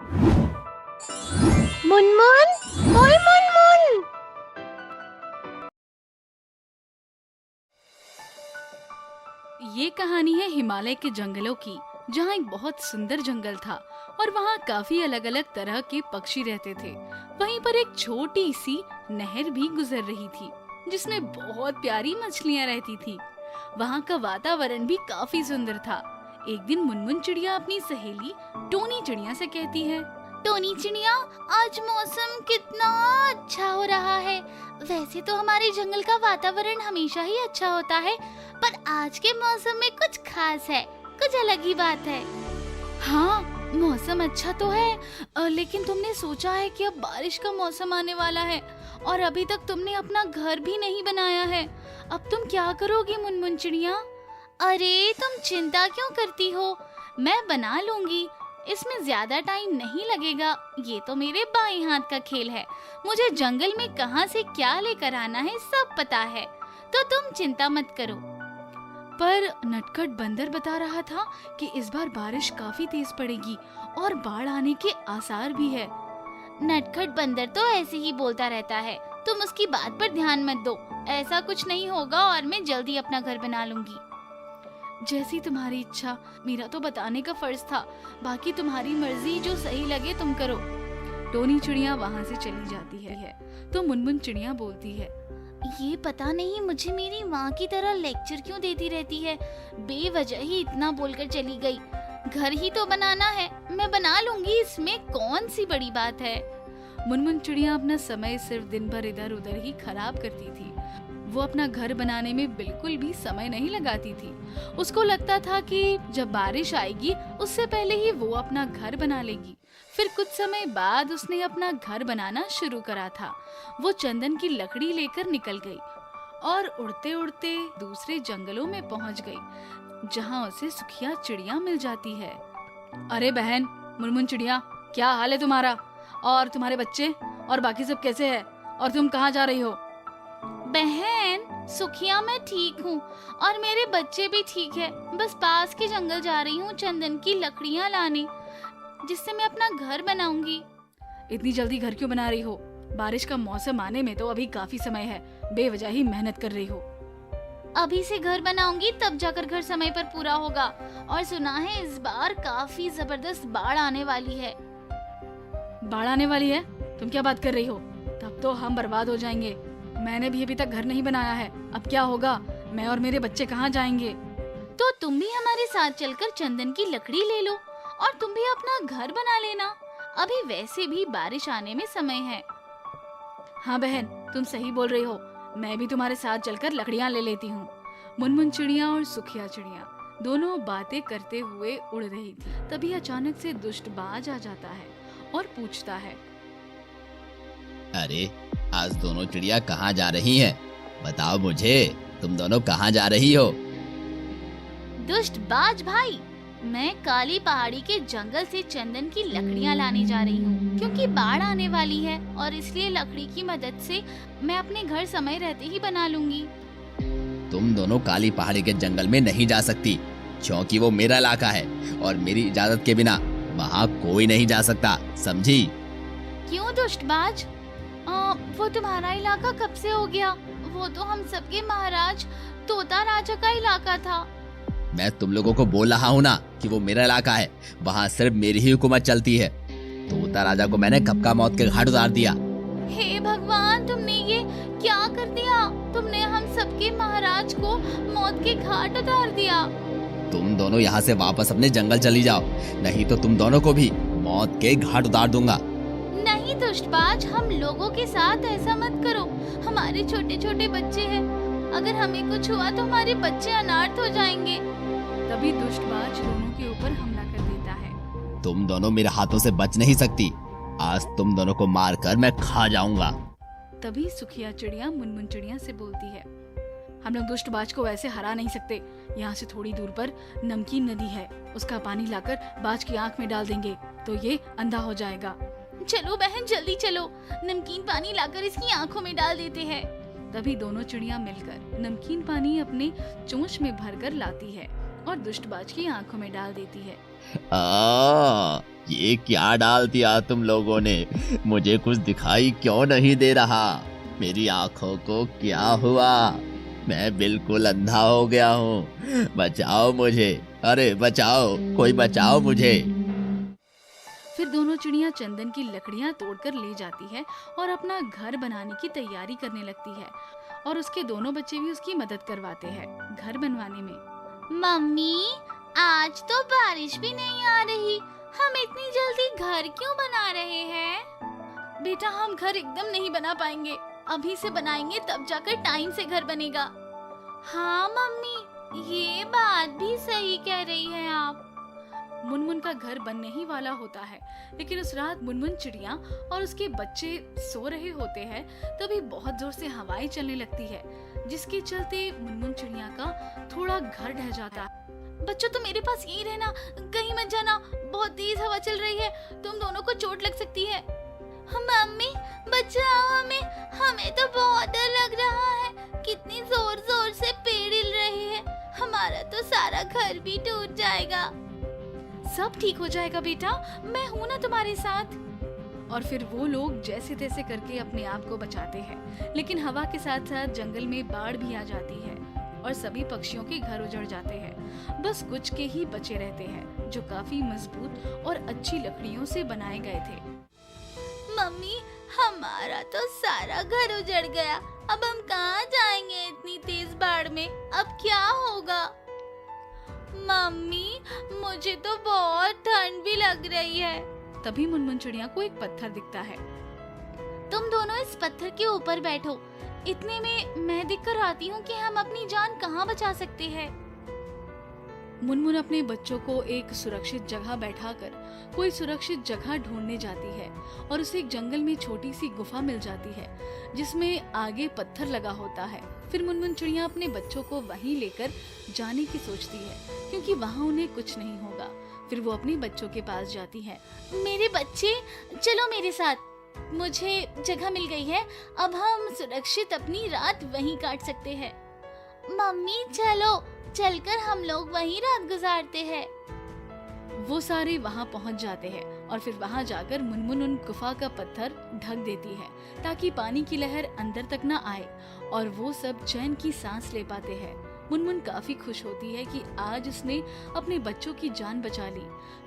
मुनमुन, ओए मुनमुन। ये कहानी है हिमालय के जंगलों की, जहाँ एक बहुत सुंदर जंगल था और वहाँ काफी अलग अलग तरह के पक्षी रहते थे। वहीं पर एक छोटी सी नहर भी गुजर रही थी, जिसमें बहुत प्यारी मछलियाँ रहती थी। वहाँ का वातावरण भी काफी सुंदर था। एक दिन मुनमुन चिड़िया अपनी सहेली टोनी चिड़िया से कहती है, टोनी चिड़िया, आज मौसम कितना अच्छा हो रहा है। वैसे तो हमारे जंगल का वातावरण हमेशा ही अच्छा होता है, पर आज के मौसम में कुछ खास है, कुछ अलग ही बात है। हाँ, मौसम अच्छा तो है, लेकिन तुमने सोचा है कि अब बारिश का मौसम आने वाला है और अभी तक तुमने अपना घर भी नहीं बनाया है। अब तुम क्या करोगी मुनमुन चिड़िया? अरे तुम चिंता क्यों करती हो, मैं बना लूंगी। इसमें ज्यादा टाइम नहीं लगेगा। ये तो मेरे बाएं हाथ का खेल है। मुझे जंगल में कहां से क्या लेकर आना है सब पता है, तो तुम चिंता मत करो। पर नटखट बंदर बता रहा था कि इस बार बारिश काफी तेज पड़ेगी और बाढ़ आने के आसार भी है। नटखट बंदर तो ऐसे ही बोलता रहता है, तुम उसकी बात पर ध्यान मत दो। ऐसा कुछ नहीं होगा और मैं जल्दी अपना घर बना लूंगी। जैसी तुम्हारी इच्छा, मेरा तो बताने का फर्ज था, बाकी तुम्हारी मर्जी, जो सही लगे तुम करो। टोनी चिड़िया वहाँ से चली जाती है तो मुनमुन चिड़िया बोलती है, ये पता नहीं मुझे मेरी माँ की तरह लेक्चर क्यों देती रहती है। बेवजह ही इतना बोलकर चली गई। घर ही तो बनाना है, मैं बना लूंगी, इसमें कौन सी बड़ी बात है। मुनमुन चिड़िया अपना समय सिर्फ दिन भर इधर उधर ही खराब करती थी। वो अपना घर बनाने में बिल्कुल भी समय नहीं लगाती थी। उसको लगता था कि जब बारिश आएगी उससे पहले ही वो अपना घर बना लेगी। फिर कुछ समय बाद उसने अपना घर बनाना शुरू करा था। वो चंदन की लकड़ी लेकर निकल गई और उड़ते उड़ते दूसरे जंगलों में पहुंच गई, जहां उसे सुखिया चिड़िया मिल जाती है। अरे बहन मुनमुन चिड़िया, क्या हाल है तुम्हारा? और तुम्हारे बच्चे और बाकी सब कैसे है? और तुम कहाँ जा रही हो? बहन सुखिया, मैं ठीक हूँ और मेरे बच्चे भी ठीक है। बस पास के जंगल जा रही हूँ चंदन की लकड़ियाँ लाने, जिससे मैं अपना घर बनाऊंगी। इतनी जल्दी घर क्यों बना रही हो? बारिश का मौसम आने में तो अभी काफी समय है, बेवजह ही मेहनत कर रही हो। अभी से घर बनाऊंगी तब जाकर घर समय पर पूरा होगा। और सुना है इस बार काफी जबरदस्त बाढ़ आने वाली है। बाढ़ आने वाली है? तुम क्या बात कर रही हो? तब तो हम बर्बाद हो जाएंगे। मैंने भी अभी तक घर नहीं बनाया है, अब क्या होगा? मैं और मेरे बच्चे कहाँ जाएंगे? तो तुम भी हमारे साथ चलकर चंदन की लकड़ी ले लो और तुम भी अपना घर बना लेना। अभी वैसे भी बारिश आने में समय है। हाँ बहन, तुम सही बोल रही हो, मैं भी तुम्हारे साथ चलकर लकड़ियाँ ले लेती हूँ। मुनमुन चिड़िया और सुखिया चिड़िया दोनों बातें करते हुए उड़ रही थी। तभी अचानक से दुष्ट बाज आ जाता है और पूछता है, अरे आज दोनों चिड़िया कहाँ जा रही हैं? बताओ मुझे, तुम दोनों कहाँ जा रही हो? दुष्ट बाज भाई, मैं काली पहाड़ी के जंगल से चंदन की लकड़ियाँ लाने जा रही हूँ, क्योंकि बाढ़ आने वाली है और इसलिए लकड़ी की मदद से मैं अपने घर समय रहते ही बना लूंगी। तुम दोनों काली पहाड़ी के जंगल में नहीं जा सकती, क्योंकि वो मेरा इलाका है और मेरी इजाजत के बिना वहाँ कोई नहीं जा सकता, समझी? क्यों दुष्ट बाज? वो तुम्हारा इलाका कब से हो गया? वो तो हम सबके महाराज तोता राजा का इलाका था। मैं तुम लोगों को बोल रहा हूँ ना कि वो मेरा इलाका है, वहाँ सिर्फ मेरी ही हुकूमत चलती है। तोता राजा को मैंने कब का मौत के घाट उतार दिया। हे भगवान, तुमने ये क्या कर दिया? तुमने हम सबके महाराज को मौत के घाट उतार दिया। तुम दोनों यहाँ से वापस अपने जंगल चली जाओ, नहीं तो तुम दोनों को भी मौत के घाट उतार दूंगा। नहीं दुष्टबाज, हम लोगों के साथ ऐसा मत करो। हमारे छोटे छोटे बच्चे हैं, अगर हमें कुछ हुआ तो हमारे बच्चे अनाथ हो जाएंगे। तभी दुष्टबाज दोनों के ऊपर हमला कर देता है। तुम दोनों मेरे हाथों से बच नहीं सकती, आज तुम दोनों को मारकर मैं खा जाऊंगा। तभी सुखिया चिड़िया मुनमुन चिड़िया से बोलती है, हम लोग दुष्टबाज को वैसे हरा नहीं सकते। यहाँ से थोड़ी दूर पर नमकीन नदी है, उसका पानी लाकर बाज की आंख में डाल देंगे तो ये अंधा हो जाएगा। चलो बहन जल्दी चलो, नमकीन पानी लाकर इसकी आंखों में डाल देते हैं। तभी दोनों चिड़िया मिलकर नमकीन पानी अपने चोंच में भरकर लाती है और दुष्टबाज की आंखों में डाल देती है। ये क्या डाल दिया तुम लोगों ने? मुझे कुछ दिखाई क्यों नहीं दे रहा? मेरी आंखों को क्या हुआ? मैं बिल्कुल अंधा हो गया हूँ। बचाओ मुझे, अरे बचाओ, कोई बचाओ मुझे। फिर दोनों चिड़िया चंदन की लकड़ियाँ तोड़कर ले जाती है और अपना घर बनाने की तैयारी करने लगती है और उसके दोनों बच्चे भी उसकी मदद करवाते हैं घर बनवाने में। मम्मी, आज तो बारिश भी नहीं आ रही, हम इतनी जल्दी घर क्यों बना रहे हैं? बेटा, हम घर एकदम नहीं बना पाएंगे, अभी से बनाएंगे तब जाकर टाइम से घर बनेगा। हाँ मम्मी, ये बात भी सही कह रही हैं आप। मुनमुन का घर बनने ही वाला होता है, लेकिन उस रात मुनमुन चिड़िया और उसके बच्चे सो रहे होते हैं। तभी बहुत जोर से हवाएं चलने लगती है, जिसके चलते मुनमुन चिड़िया का थोड़ा घर ढह जाता है। बच्चों, तुम मेरे पास यहीं रहना, कहीं मत जाना, बहुत तेज हवा चल रही है, तुम दोनों को चोट लग सकती है। मम्मी, बचाओ हमें, हमें तो बहुत डर लग रहा है, कितनी जोर जोर से पेड़ हिल रहे हैं, हमारा तो सारा घर भी टूट जाएगा। सब ठीक हो जाएगा बेटा, मैं हूँ ना तुम्हारे साथ। और फिर वो लोग जैसे तैसे करके अपने आप को बचाते हैं, लेकिन हवा के साथ साथ जंगल में बाढ़ भी आ जाती है और सभी पक्षियों के घर उजड़ जाते हैं। बस कुछ के ही बचे रहते हैं, जो काफी मजबूत और अच्छी लकड़ियों से बनाए गए थे। मम्मी, हमारा तो सारा घर उजड़ गया, अब हम कहाँ जाएंगे इतनी तेज बाढ़ में, अब क्या होगा? मम्मी, मुझे तो बहुत ठंड भी लग रही है। तभी मुनमुन चिड़िया को एक पत्थर दिखता है। तुम दोनों इस पत्थर के ऊपर बैठो, इतने में मैं दिखकर आती हूँ कि हम अपनी जान कहाँ बचा सकते हैं। मुनमुन अपने बच्चों को एक सुरक्षित जगह बैठाकर कोई सुरक्षित जगह ढूंढने जाती है और उसे एक जंगल में छोटी सी गुफा मिल जाती है, जिसमें आगे पत्थर लगा होता है। फिर मुनमुन चिड़िया अपने बच्चों को वहीं लेकर जाने की सोचती है, क्योंकि वहाँ उन्हें कुछ नहीं होगा। फिर वो अपने बच्चों के पास जाती है। मेरे बच्चे, चलो मेरे साथ, मुझे जगह मिल गई है, अब हम सुरक्षित अपनी रात वहीं काट सकते हैं। मम्मी चलो, चलकर हम लोग वहीं रात गुजारते हैं। वो सारे वहाँ पहुँच जाते हैं और फिर वहाँ जाकर मुनमुन उन गुफा का पत्थर ढक देती है, ताकि पानी की लहर अंदर तक न आए और वो सब चैन की सांस ले पाते हैं। मुनमुन काफी खुश होती है कि आज उसने अपने बच्चों की जान बचा ली।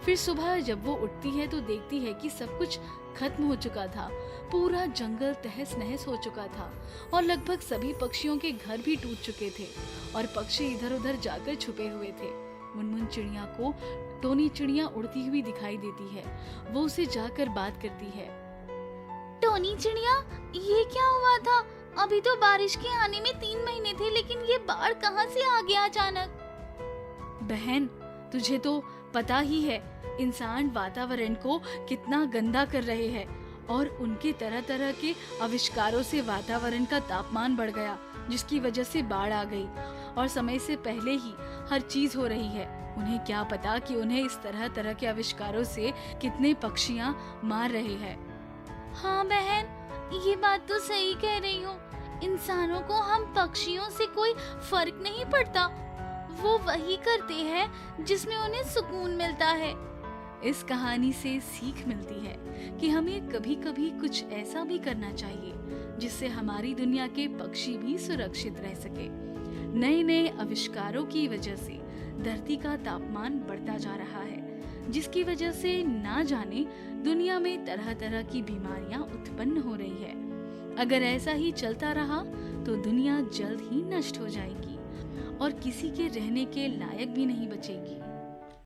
फिर सुबह जब वो उठती है तो देखती है कि सब कुछ खत्म हो चुका था, पूरा जंगल तहस नहस हो चुका था और लगभग सभी पक्षियों के घर भी टूट चुके थे और पक्षी इधर उधर जाकर छुपे हुए थे। मुनमुन चिड़िया को टोनी चिड़िया उड़ती हुई दिखाई देती है। वो उसे जाकर बात करती है। टोनी चिड़िया, ये क्या हुआ था? अभी तो बारिश के आने में 3 महीने थे, लेकिन ये बाढ़ कहाँ से आ गया अचानक? बहन, तुझे तो पता ही है, इंसान वातावरण को कितना गंदा कर रहे हैं और उनके तरह तरह के आविष्कारों से वातावरण का तापमान बढ़ गया, जिसकी वजह से बाढ़ आ गई और समय से पहले ही हर चीज हो रही है। उन्हें क्या पता कि उन्हें इस तरह तरह के आविष्कारों से कितने पक्षियां मार रहे हैं। हाँ बहन, ये बात तो सही कह रही हो, इंसानों को हम पक्षियों से कोई फर्क नहीं पड़ता, वो वही करते हैं जिसमें उन्हें सुकून मिलता है। इस कहानी से सीख मिलती है कि हमें कभी कभी कुछ ऐसा भी करना चाहिए जिससे हमारी दुनिया के पक्षी भी सुरक्षित रह सके। नए नए आविष्कारों की वजह से धरती का तापमान बढ़ता जा रहा है, जिसकी वजह से ना जाने दुनिया में तरह तरह की बीमारियां उत्पन्न हो रही है। अगर ऐसा ही चलता रहा तो दुनिया जल्द ही नष्ट हो जाएगी और किसी के रहने के लायक भी नहीं बचेगी।